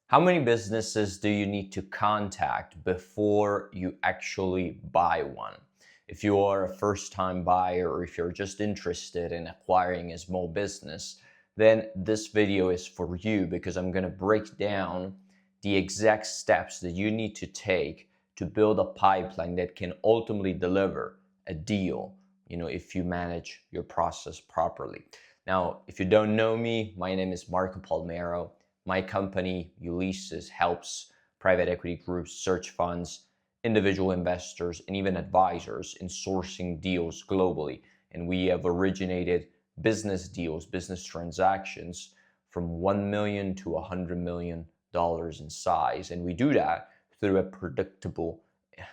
How many businesses do you need to contact before you actually buy one? If you are a first-time buyer or if you're just interested in acquiring a small business, then this video is for you because I'm going to break down the exact steps that you need to take to build a pipeline that can ultimately deliver a deal, if you manage your process properly. Now, if you don't know me, my name is Marco Palmero. My company, Ulysses, helps private equity groups, search funds, individual investors, and even advisors in sourcing deals globally. And we have originated business deals, business transactions from $1 million to $100 million in size. And we do that through a predictable,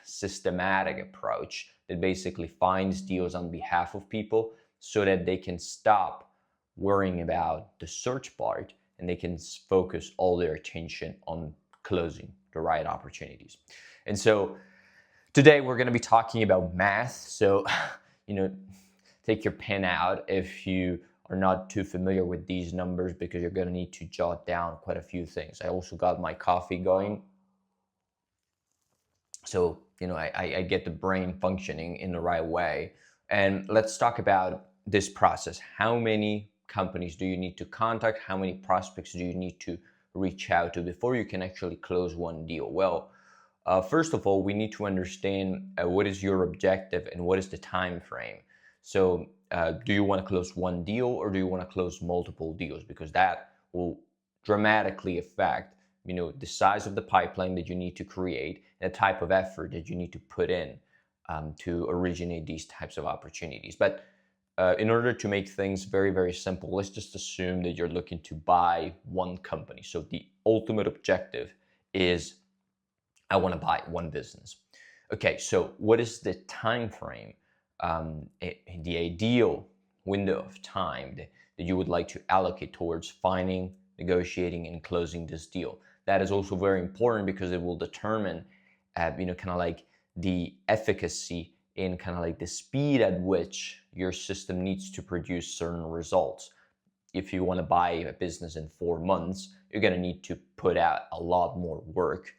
systematic approach that basically finds deals on behalf of people so that they can stop worrying about the search part and they can focus all their attention on closing the right opportunities. And so today we're going to be talking about math. So, take your pen out if you are not too familiar with these numbers because you're going to need to jot down quite a few things. I also got my coffee going. So, I get the brain functioning in the right way. And let's talk about this process. How many companies do you need to contact? How many prospects do you need to reach out to before you can actually close one deal? Well, first of all, we need to understand what is your objective and what is the time frame. So do you want to close one deal or do you want to close multiple deals? Because that will dramatically affect the size of the pipeline that you need to create and the type of effort that you need to put in to originate these types of opportunities. But in order to make things very, very simple, let's just assume that you're looking to buy one company. So the ultimate objective is I want to buy one business. Okay, so what is the time frame, the ideal window of time that you would like to allocate towards finding, negotiating, and closing this deal? That is also very important because it will determine, kind of like the efficacy in kind of like the speed at which your system needs to produce certain results. If you want to buy a business in 4 months, you're going to need to put out a lot more work,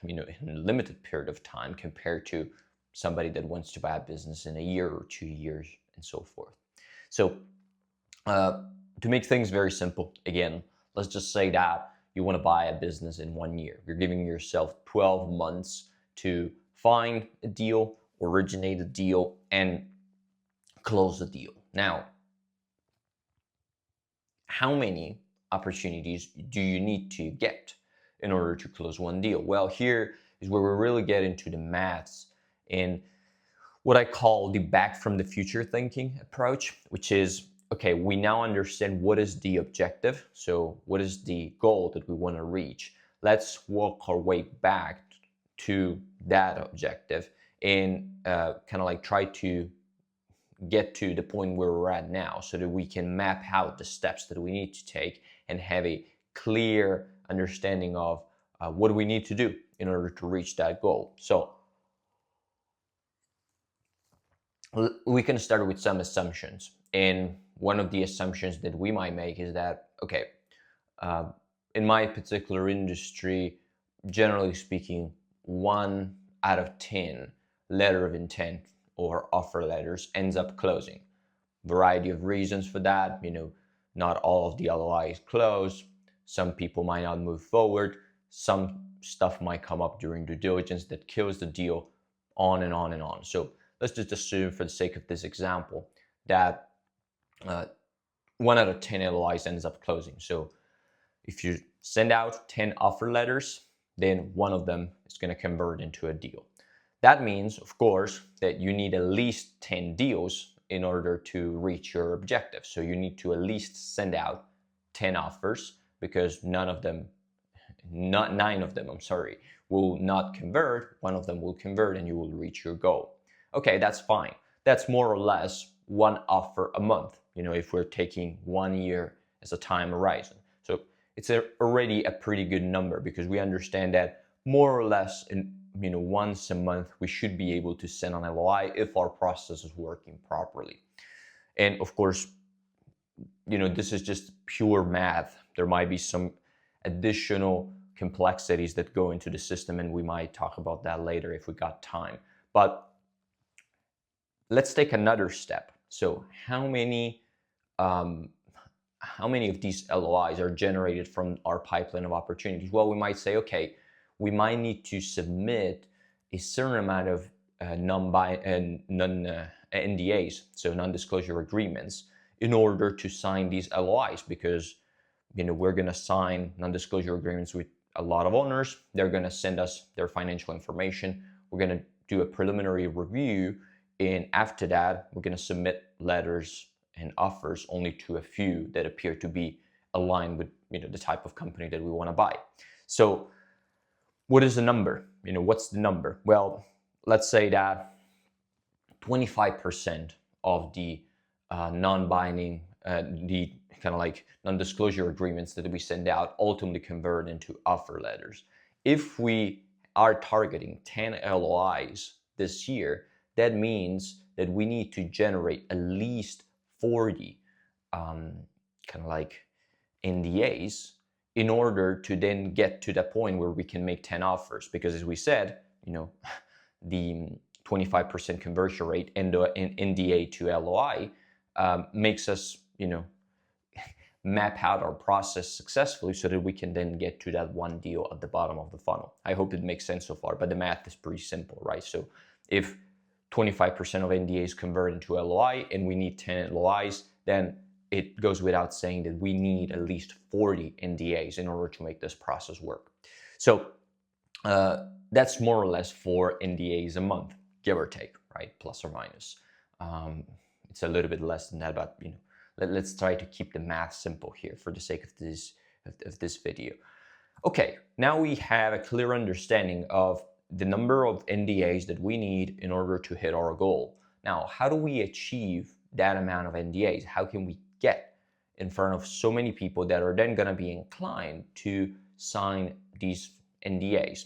in a limited period of time compared to somebody that wants to buy a business in a year or 2 years and so forth. So to make things very simple, again, let's just say that you want to buy a business in 1 year. You're giving yourself 12 months to find a deal, originate a deal, and close the deal. Now, how many opportunities do you need to get in order to close one deal? Well, here is where we really get into the maths and what I call the back from the future thinking approach, which is, okay, we now understand what is the objective. So what is the goal that we want to reach? Let's walk our way back to that objective and kind of like try to get to the point where we're at now so that we can map out the steps that we need to take and have a clear understanding of what we need to do in order to reach that goal. So we can start with some assumptions. And one of the assumptions that we might make is that, okay, in my particular industry, generally speaking, 1 out of 10 letter of intent or offer letters ends up closing. Variety of reasons for that. Not all of the LOIs close. Some people might not move forward. Some stuff might come up during due diligence that kills the deal, on and on and on. So let's just assume, for the sake of this example, that 1 out of 10 LOIs ends up closing. So if you send out 10 offer letters, then 1 of them is going to convert into a deal. That means, of course, that you need at least 10 deals in order to reach your objective. So you need to at least send out 10 offers because 9 of them, will not convert. 1 of them will convert and you will reach your goal. Okay, that's fine. That's more or less 1 offer a month, if we're taking 1 year as a time horizon. So it's already a pretty good number because we understand that more or less once a month we should be able to send an LOI if our process is working properly. And of course, this is just pure math. There might be some additional complexities that go into the system, and we might talk about that later if we got time. But let's take another step. So how many of these LOIs are generated from our pipeline of opportunities? Well, we might say, okay, we might need to submit a certain amount of NDAs, so non-disclosure agreements, in order to sign these LOIs, because we're going to sign non-disclosure agreements with a lot of owners. They're going to send us their financial information. We're going to do a preliminary review, and after that, we're going to submit letters and offers only to a few that appear to be aligned with the type of company that we want to buy. So what is the number? What's the number? Well, let's say that 25% of the non-binding, the kind of like non-disclosure agreements that we send out ultimately convert into offer letters. If we are targeting 10 LOIs this year, that means that we need to generate at least 40 kind of like NDAs in order to then get to that point where we can make 10 offers. Because as we said, the 25% conversion rate in NDA to LOI makes us, map out our process successfully so that we can then get to that one deal at the bottom of the funnel. I hope it makes sense so far, but the math is pretty simple, right? So if 25% of NDAs convert into LOI and we need 10 LOIs, then it goes without saying that we need at least 40 NDAs in order to make this process work. So that's more or less 4 NDAs a month, give or take, right? Plus or minus. It's a little bit less than that, but let's try to keep the math simple here for the sake of this video. Okay, now we have a clear understanding of the number of NDAs that we need in order to hit our goal. Now, how do we achieve that amount of NDAs? How can we get in front of so many people that are then going to be inclined to sign these NDAs?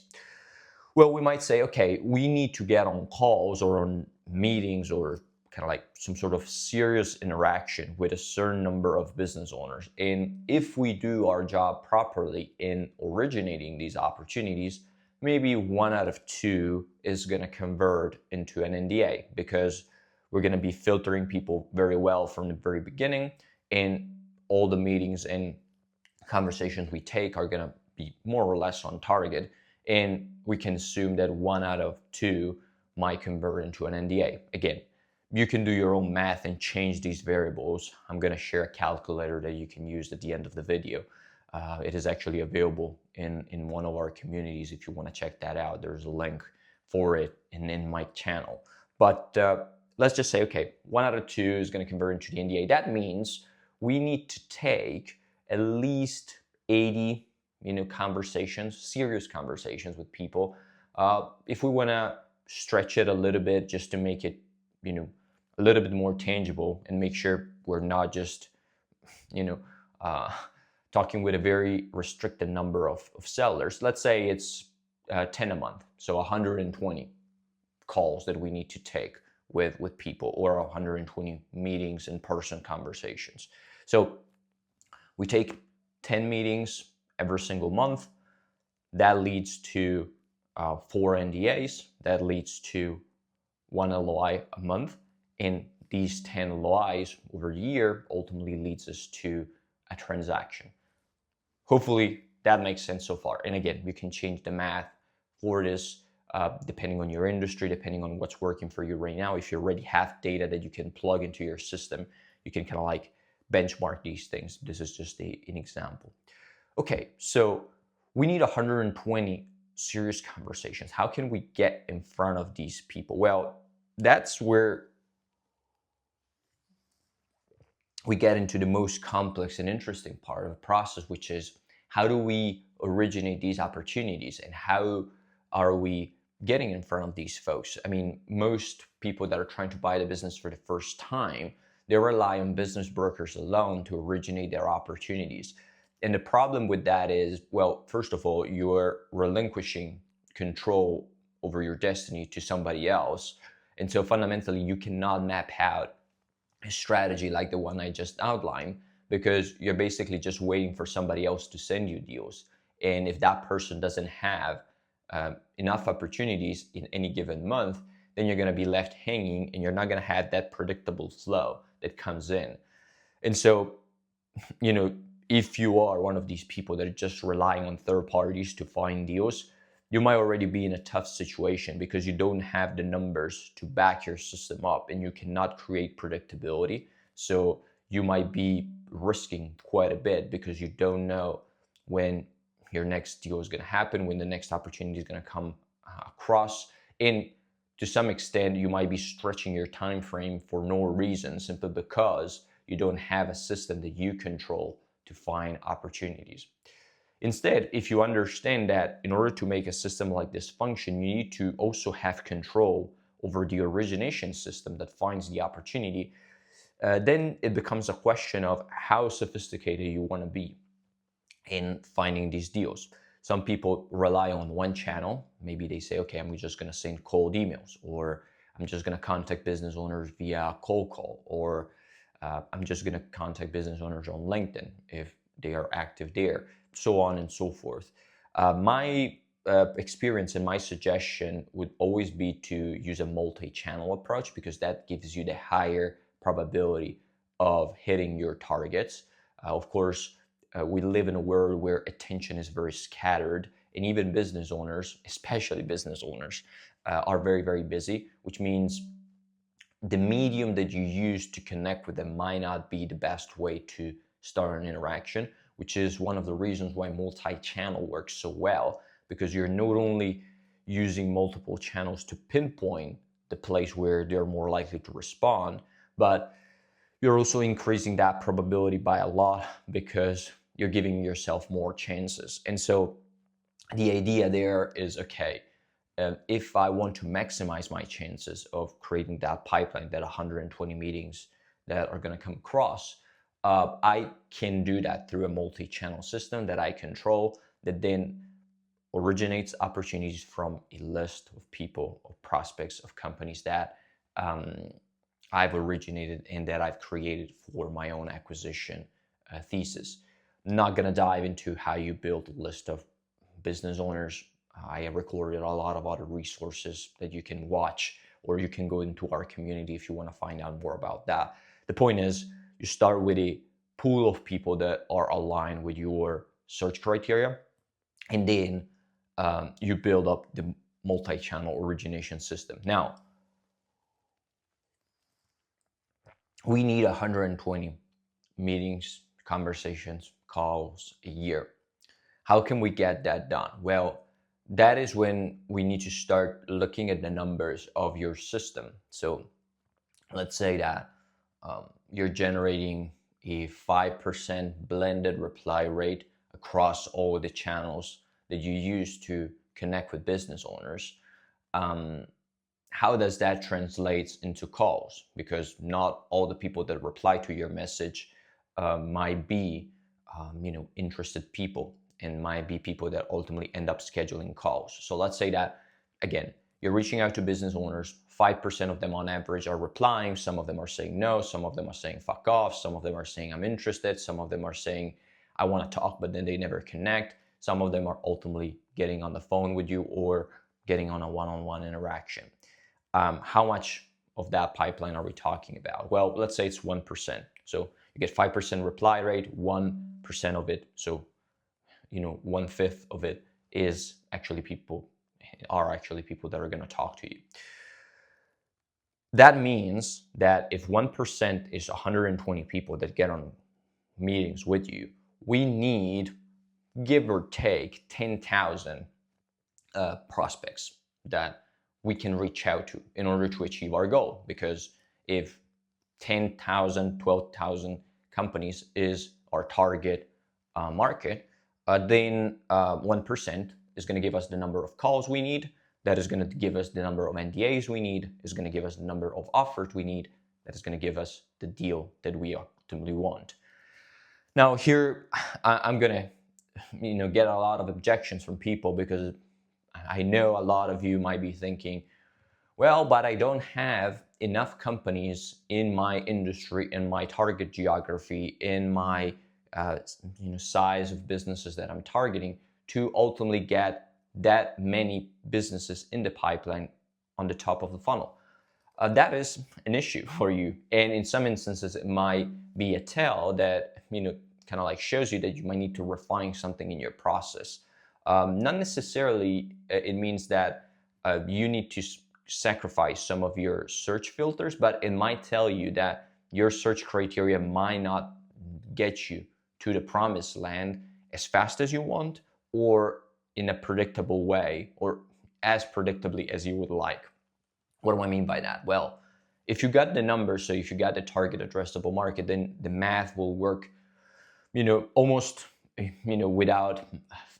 Well, we might say, okay, we need to get on calls or on meetings or kind of like some sort of serious interaction with a certain number of business owners. And if we do our job properly in originating these opportunities, maybe 1 out of 2 is going to convert into an NDA, because we're going to be filtering people very well from the very beginning, and all the meetings and conversations we take are going to be more or less on target, and we can assume that 1 out of 2 might convert into an NDA. Again, you can do your own math and change these variables. I'm going to share a calculator that you can use at the end of the video. It is actually available in one of our communities if you want to check that out. There's a link for it in my channel. But let's just say, okay, 1 out of 2 is going to convert into the NDA. That means we need to take at least 80 conversations, serious conversations with people. If we want to stretch it a little bit just to make it a little bit more tangible and make sure we're not just talking with a very restricted number of sellers. Let's say it's 10 a month, so 120 calls that we need to take with people, or 120 meetings, in-person conversations. So we take 10 meetings every single month. That leads to 4 NDAs. That leads to 1 LOI a month. And these 10 LOIs over a year ultimately leads us to a transaction. Hopefully that makes sense so far. And again, you can change the math for this depending on your industry, depending on what's working for you right now. If you already have data that you can plug into your system, you can kind of like benchmark these things. This is just an example. Okay, so we need 120 serious conversations. How can we get in front of these people? Well, that's where we get into the most complex and interesting part of the process, which is how do we originate these opportunities and how are we getting in front of these folks? I mean, most people that are trying to buy the business for the first time, they rely on business brokers alone to originate their opportunities. And the problem with that is, well, first of all, you're relinquishing control over your destiny to somebody else. And so fundamentally, you cannot map out a strategy like the one I just outlined, because you're basically just waiting for somebody else to send you deals. And if that person doesn't have enough opportunities in any given month, then you're going to be left hanging and you're not going to have that predictable flow that comes in. And so, if you are one of these people that are just relying on third parties to find deals, you might already be in a tough situation because you don't have the numbers to back your system up and you cannot create predictability. So you might be risking quite a bit because you don't know when your next deal is going to happen, when the next opportunity is going to come across. And to some extent, you might be stretching your time frame for no reason, simply because you don't have a system that you control to find opportunities. Instead, if you understand that in order to make a system like this function, you need to also have control over the origination system that finds the opportunity, then it becomes a question of how sophisticated you want to be in finding these deals. Some people rely on one channel. Maybe they say, okay, I'm just going to send cold emails, or I'm just going to contact business owners via cold call, or I'm just going to contact business owners on LinkedIn if they are active there, so on and so forth. My experience and my suggestion would always be to use a multi-channel approach, because that gives you the higher probability of hitting your targets. Of course, we live in a world where attention is very scattered, and even business owners, especially business owners, are very, very busy, which means the medium that you use to connect with them might not be the best way to start an interaction, which is one of the reasons why multi-channel works so well, because you're not only using multiple channels to pinpoint the place where they're more likely to respond, but you're also increasing that probability by a lot because you're giving yourself more chances. And so the idea there is, okay, if I want to maximize my chances of creating that pipeline, that 120 meetings that are going to come across, I can do that through a multi-channel system that I control, that then originates opportunities from a list of people, of prospects, of companies that I've originated and that I've created for my own acquisition thesis. I'm not going to dive into how you build a list of business owners. I have recorded a lot of other resources that you can watch, or you can go into our community if you want to find out more about that. The point is, you start with a pool of people that are aligned with your search criteria, and then you build up the multi-channel origination system. Now, we need 120 meetings, conversations, calls a year. How can we get that done? Well, that is when we need to start looking at the numbers of your system. So let's say that you're generating a 5% blended reply rate across all the channels that you use to connect with business owners. How does that translate into calls? Because not all the people that reply to your message might be interested people, and might be people that ultimately end up scheduling calls. So let's say that, again, you're reaching out to business owners, 5% of them on average are replying, some of them are saying no, some of them are saying fuck off, some of them are saying I'm interested, some of them are saying I want to talk, but then they never connect. Some of them are ultimately getting on the phone with you or getting on a one-on-one interaction. How much of that pipeline are we talking about? Well, let's say it's 1%. So you get 5% reply rate, 1% of it, so 1/5 of it is actually people that are going to talk to you. That means that if 1% is 120 people that get on meetings with you, we need, give or take, 10,000 prospects that we can reach out to in order to achieve our goal. Because if 10,000, 12,000 companies is our target market, then 1% is going to give us the number of calls we need. That is going to give us the number of NDAs we need, is going to give us the number of offers we need, that is going to give us the deal that we ultimately want. Now here, I'm going to get a lot of objections from people, because I know a lot of you might be thinking, well, but I don't have enough companies in my industry, in my target geography, in my size of businesses that I'm targeting to ultimately get that many businesses in the pipeline on the top of the funnel. That is an issue for you, and in some instances it might be a tell that kind of like shows you that you might need to refine something in your process. Not necessarily it means that you need to sacrifice some of your search filters, but it might tell you that your search criteria might not get you to the promised land as fast as you want, or in a predictable way, or as predictably as you would like. What do I mean by that? Well, if you got the numbers, so if you got the target addressable market, then the math will work, almost, without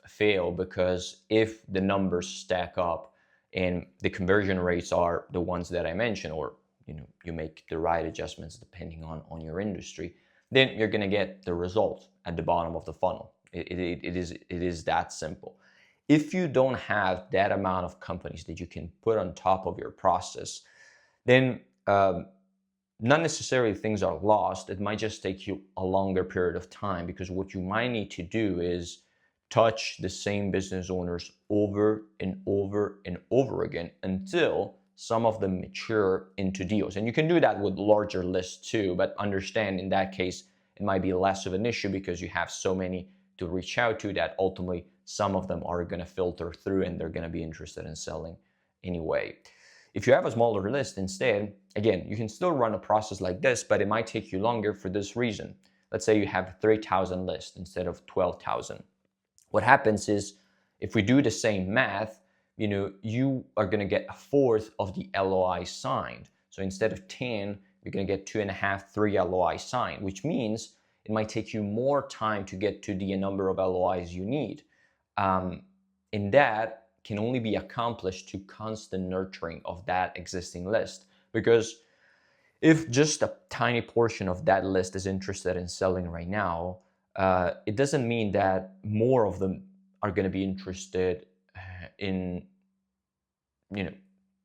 fail, because if the numbers stack up and the conversion rates are the ones that I mentioned, or you make the right adjustments depending on your industry, then you're going to get the result at the bottom of the funnel. It is that simple. If you don't have that amount of companies that you can put on top of your process, then not necessarily things are lost. It might just take you a longer period of time, because what you might need to do is touch the same business owners over and over and over again until some of them mature into deals. And you can do that with larger lists too, but understand in that case, it might be less of an issue because you have so many to reach out to that ultimately some of them are going to filter through and they're going to be interested in selling anyway. If you have a smaller list instead, again, you can still run a process like this, but it might take you longer for this reason. Let's say you have 3,000 lists instead of 12,000. What happens is, if we do the same math, you are going to get a fourth of the LOI signed. So instead of 10, you're going to get 2.5, 3 LOI signed, which means it might take you more time to get to the number of LOIs you need. And that can only be accomplished through constant nurturing of that existing list. Because if just a tiny portion of that list is interested in selling right now, it doesn't mean that more of them are going to be interested in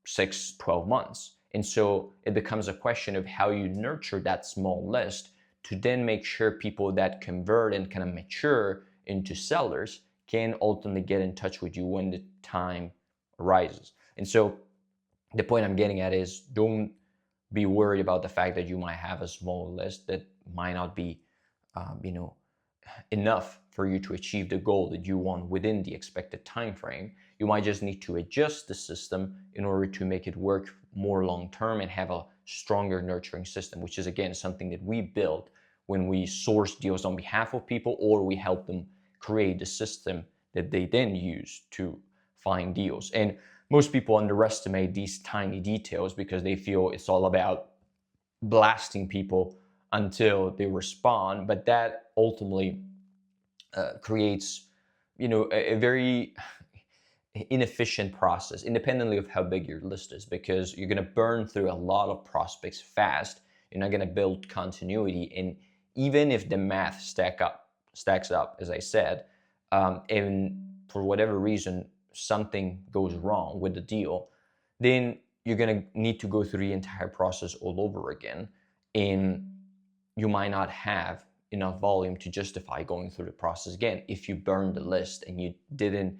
6, 12 months. And so it becomes a question of how you nurture that small list to then make sure people that convert and kind of mature into sellers can ultimately get in touch with you when the time arises. And so the point I'm getting at is, don't be worried about the fact that you might have a small list that might not be enough for you to achieve the goal that you want within the expected time frame. You might just need to adjust the system in order to make it work more long term and have a stronger nurturing system, which is again something that we built when we source deals on behalf of people, or we help them create the system that they then use to find deals. And most people underestimate these tiny details because they feel it's all about blasting people until they respond, but that ultimately creates a very inefficient process, independently of how big your list is, because you're going to burn through a lot of prospects fast. You're not going to build continuity, and even if the math stacks up, as I said, and for whatever reason something goes wrong with the deal, then you're going to need to go through the entire process all over again, and you might not have enough volume to justify going through the process again if you burn the list and you didn't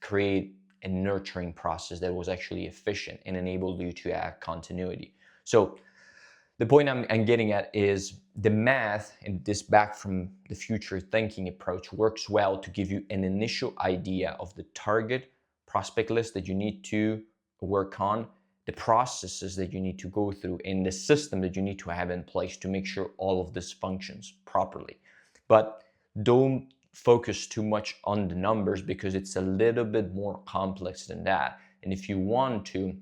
create a nurturing process that was actually efficient and enabled you to have continuity. So the point I'm getting at is, the math and this back from the future thinking approach works well to give you an initial idea of the target prospect list that you need to work on, the processes that you need to go through, and the system that you need to have in place to make sure all of this functions properly. But don't focus too much on the numbers, because it's a little bit more complex than that. And if you want to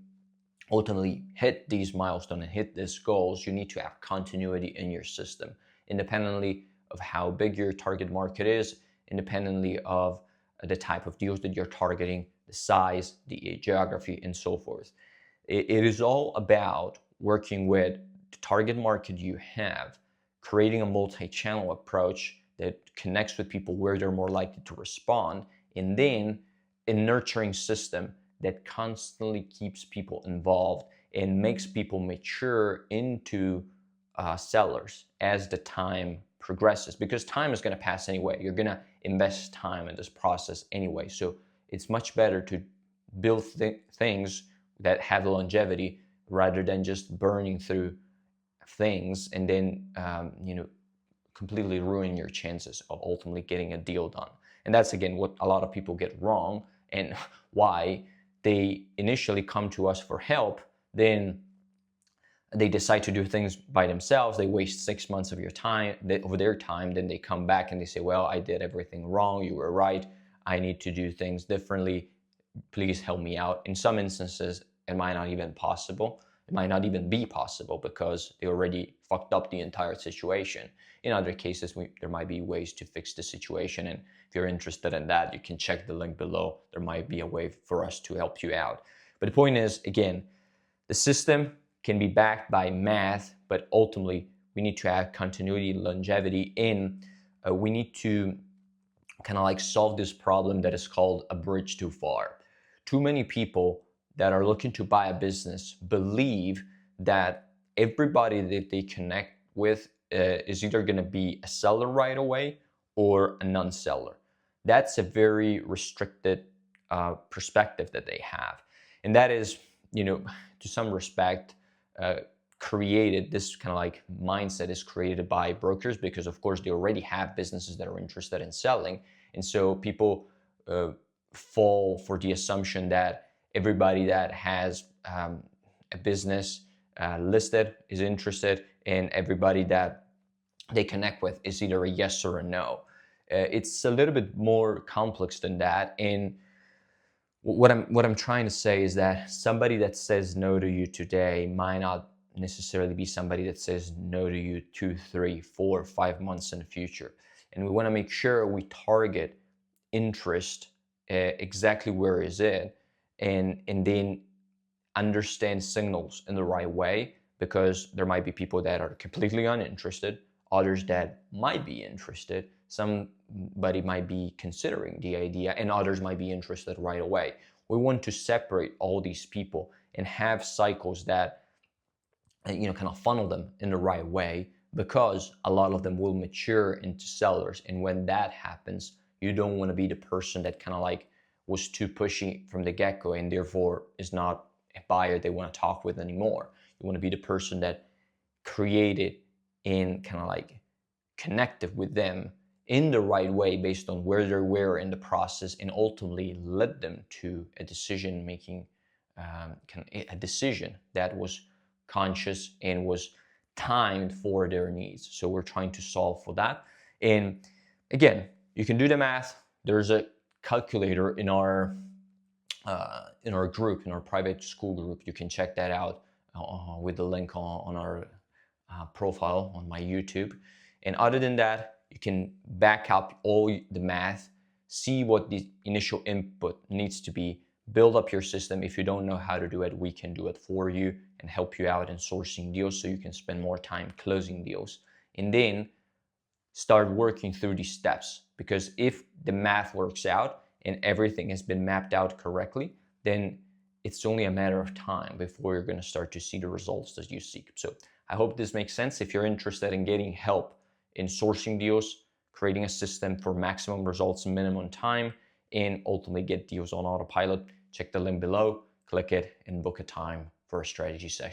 ultimately hit these milestones and hit these goals, you need to have continuity in your system, independently of how big your target market is, independently of the type of deals that you're targeting, the size, the geography, and so forth. It is all about working with the target market you have, creating a multi-channel approach that connects with people where they're more likely to respond, and then a nurturing system that constantly keeps people involved and makes people mature into sellers as the time progresses, because time is going to pass anyway. You're going to invest time in this process anyway. So it's much better to build things that have longevity rather than just burning through things and then completely ruin your chances of ultimately getting a deal done. And that's again what a lot of people get wrong, and why they initially come to us for help, then they decide to do things by themselves. They waste 6 months of their time, then they come back and they say, well, I did everything wrong, you were right, I need to do things differently, please help me out. In some instances, it might not even be possible because they already fucked up the entire situation. In other cases, there might be ways to fix the situation, and if you're interested in that, you can check the link below. There might be a way for us to help you out. But the point is, again, the system can be backed by math, but ultimately we need to have continuity, longevity we need to kind of like solve this problem that is called a bridge too far. Too many people that are looking to buy a business believe that everybody that they connect with is either going to be a seller right away or a non-seller. That's a very restricted perspective that they have. And that is, to some respect, this kind of like mindset is created by brokers, because of course they already have businesses that are interested in selling. And so people fall for the assumption that everybody that has a business listed is interested, and everybody that they connect with is either a yes or a no. It's a little bit more complex than that. And what I'm trying to say is that somebody that says no to you today might not necessarily be somebody that says no to you 2, 3, 4, 5 months in the future. And we want to make sure we target interest exactly where is it, and then understand signals in the right way, because there might be people that are completely uninterested, others that might be interested, somebody might be considering the idea, and others might be interested right away. We want to separate all these people and have cycles that kind of funnel them in the right way, because a lot of them will mature into sellers. And when that happens, you don't want to be the person that kind of like was too pushy from the get-go and therefore is not a buyer they want to talk with anymore. You want to be the person that created and kind of like connected with them in the right way based on where they were in the process, and ultimately led them to a decision that was conscious and was timed for their needs. So we're trying to solve for that. And again, you can do the math. There's a calculator in our group, in our private school group. You can check that out with the link on our profile on my YouTube. And other than that, you can back up all the math, see what the initial input needs to be, build up your system. If you don't know how to do it, we can do it for you and help you out in sourcing deals so you can spend more time closing deals. And then start working through these steps, because if the math works out and everything has been mapped out correctly, then it's only a matter of time before you're going to start to see the results that you seek. So I hope this makes sense. If you're interested in getting help in sourcing deals, creating a system for maximum results in minimum time, and ultimately get deals on autopilot, check the link below, click it, and book a time for a strategy session.